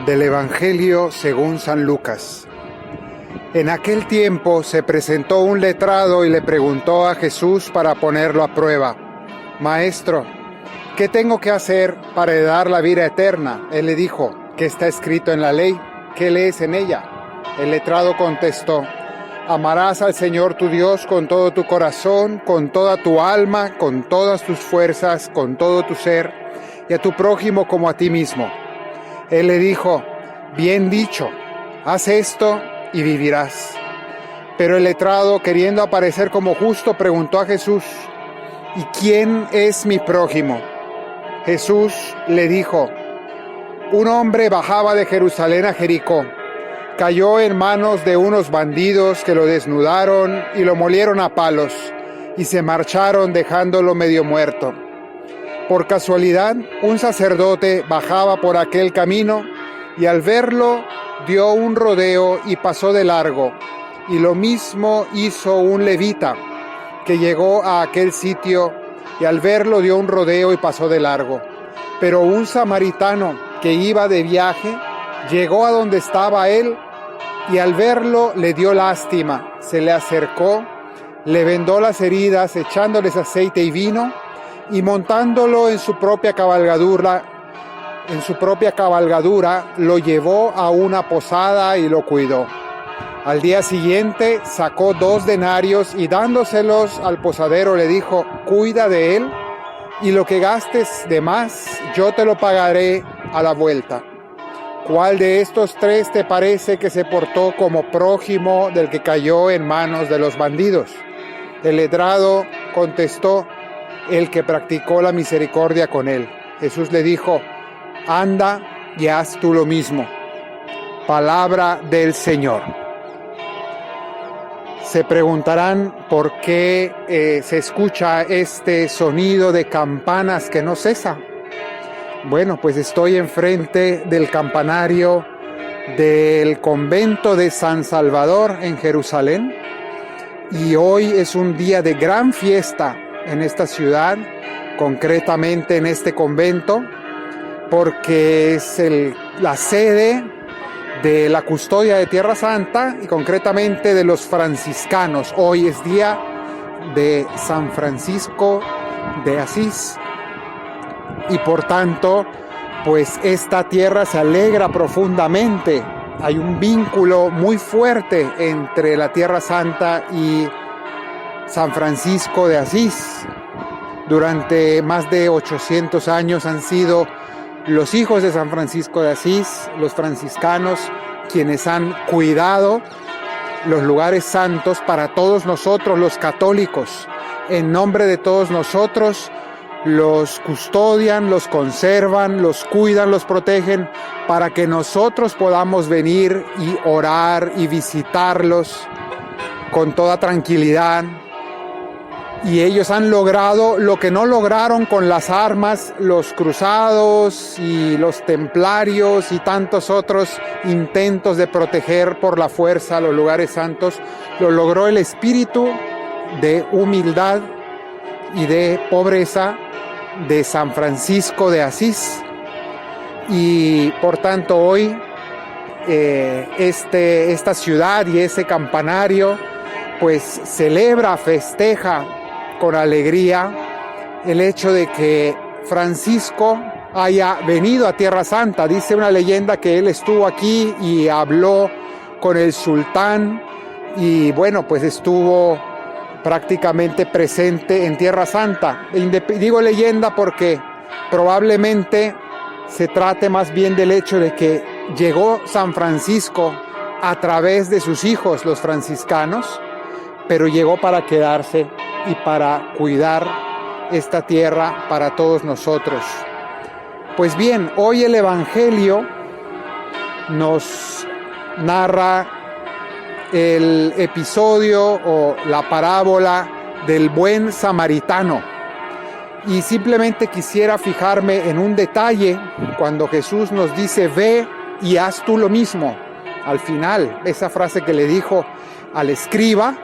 Del Evangelio según San Lucas. En aquel tiempo se presentó un letrado y le preguntó a Jesús para ponerlo a prueba: Maestro, ¿qué tengo que hacer para heredar la vida eterna? Él le dijo: ¿qué está escrito en la ley? ¿Qué lees en ella? El letrado contestó: amarás al Señor tu Dios con todo tu corazón, con toda tu alma, con todas tus fuerzas, con todo tu ser, y a tu prójimo como a ti mismo. Él le dijo: bien dicho, haz esto y vivirás. Pero el letrado, queriendo aparecer como justo, preguntó a Jesús: ¿y quién es mi prójimo? Jesús le dijo: un hombre bajaba de Jerusalén a Jericó. Cayó en manos de unos bandidos que lo desnudaron y lo molieron a palos, y se marcharon dejándolo medio muerto. Por casualidad, un sacerdote bajaba por aquel camino y al verlo dio un rodeo y pasó de largo. Y lo mismo hizo un levita que llegó a aquel sitio y al verlo dio un rodeo y pasó de largo. Pero un samaritano que iba de viaje llegó a donde estaba él y al verlo le dio lástima. Se le acercó, le vendó las heridas echándoles aceite y vino, y montándolo en su propia cabalgadura, lo llevó a una posada y lo cuidó. Al día siguiente sacó 2 denarios y dándoselos al posadero le dijo: cuida de él, y lo que gastes de más yo te lo pagaré a la vuelta. ¿Cuál de estos 3 te parece que se portó como prójimo del que cayó en manos de los bandidos? El letrado contestó: el que practicó la misericordia con él. Jesús le dijo: anda y haz tú lo mismo. Palabra del Señor. Se preguntarán por qué se escucha este sonido de campanas que no cesa. Bueno, pues estoy enfrente del campanario del convento de San Salvador en Jerusalén, y hoy es un día de gran fiesta en esta ciudad, concretamente en este convento, porque es la sede de la custodia de Tierra Santa y concretamente de los franciscanos. Hoy es día de San Francisco de Asís y por tanto, pues esta tierra se alegra profundamente. Hay un vínculo muy fuerte entre la Tierra Santa y San Francisco de Asís. Durante más de 800 años han sido los hijos de San Francisco de Asís, los franciscanos, quienes han cuidado los lugares santos para todos nosotros, los católicos. En nombre de todos nosotros, los custodian, los conservan, los cuidan, los protegen, para que nosotros podamos venir y orar y visitarlos con toda tranquilidad. Y ellos han logrado lo que no lograron con las armas los cruzados y los templarios y tantos otros intentos de proteger por la fuerza los lugares santos. Lo logró el espíritu de humildad y de pobreza de San Francisco de Asís. Y por tanto hoy esta ciudad y ese campanario pues celebra, festeja con alegría el hecho de que Francisco haya venido a Tierra Santa. Dice una leyenda que él estuvo aquí y habló con el sultán y bueno, pues estuvo prácticamente presente en Tierra Santa. Digo leyenda porque probablemente se trate más bien del hecho de que llegó San Francisco a través de sus hijos, los franciscanos, pero llegó para quedarse y para cuidar esta tierra para todos nosotros. Pues bien, hoy el Evangelio nos narra el episodio o la parábola del buen samaritano. Y simplemente quisiera fijarme en un detalle cuando Jesús nos dice: ve y haz tú lo mismo. Al final, esa frase que le dijo al escriba,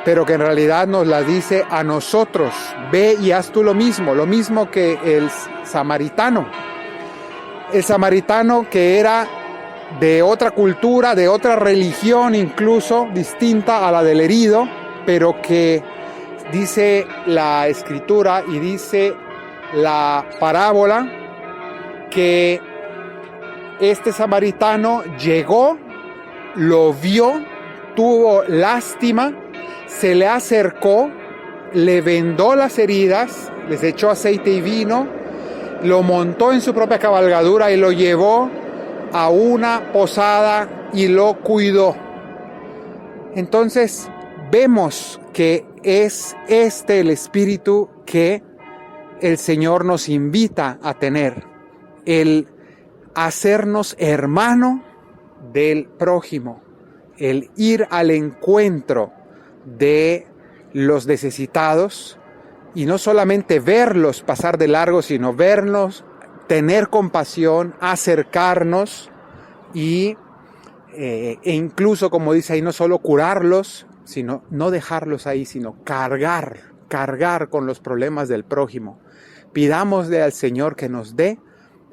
pero que en realidad nos la dice a nosotros: ve y haz tú lo mismo que el samaritano. el samaritano que era de otra cultura, de otra religión incluso, distinta a la del herido, pero que dice la Escritura y dice la parábola que este samaritano llegó, lo vio, tuvo lástima, se le acercó, le vendó las heridas, les echó aceite y vino, lo montó en su propia cabalgadura y lo llevó a una posada y lo cuidó. Entonces vemos que es este el espíritu que el Señor nos invita a tener, el hacernos hermano del prójimo, el ir al encuentro de los necesitados y no solamente verlos pasar de largo, sino verlos, tener compasión, acercarnos e incluso, como dice ahí, no solo curarlos, sino no dejarlos ahí, sino cargar con los problemas del prójimo. Pidámosle al Señor que nos dé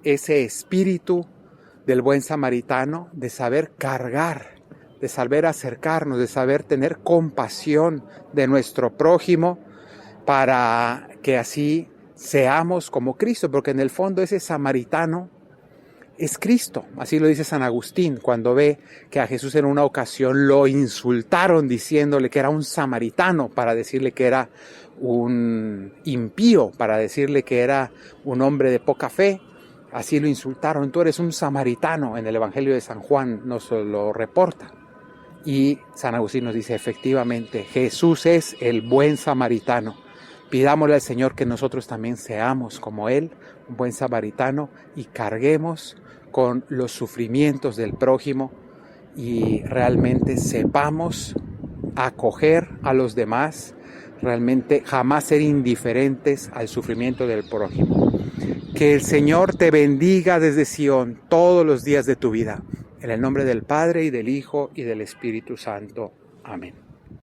ese espíritu del buen samaritano, de saber cargar, de saber acercarnos, de saber tener compasión de nuestro prójimo, para que así seamos como Cristo, porque en el fondo ese samaritano es Cristo. Así lo dice San Agustín cuando ve que a Jesús en una ocasión lo insultaron diciéndole que era un samaritano, para decirle que era un impío, para decirle que era un hombre de poca fe. Así lo insultaron: tú eres un samaritano. En el Evangelio de San Juan nos lo reporta. Y San Agustín nos dice, efectivamente, Jesús es el buen samaritano. Pidámosle al Señor que nosotros también seamos como Él, un buen samaritano, y carguemos con los sufrimientos del prójimo y realmente sepamos acoger a los demás, realmente jamás ser indiferentes al sufrimiento del prójimo. Que el Señor te bendiga desde Sion todos los días de tu vida. En el nombre del Padre, y del Hijo, y del Espíritu Santo. Amén.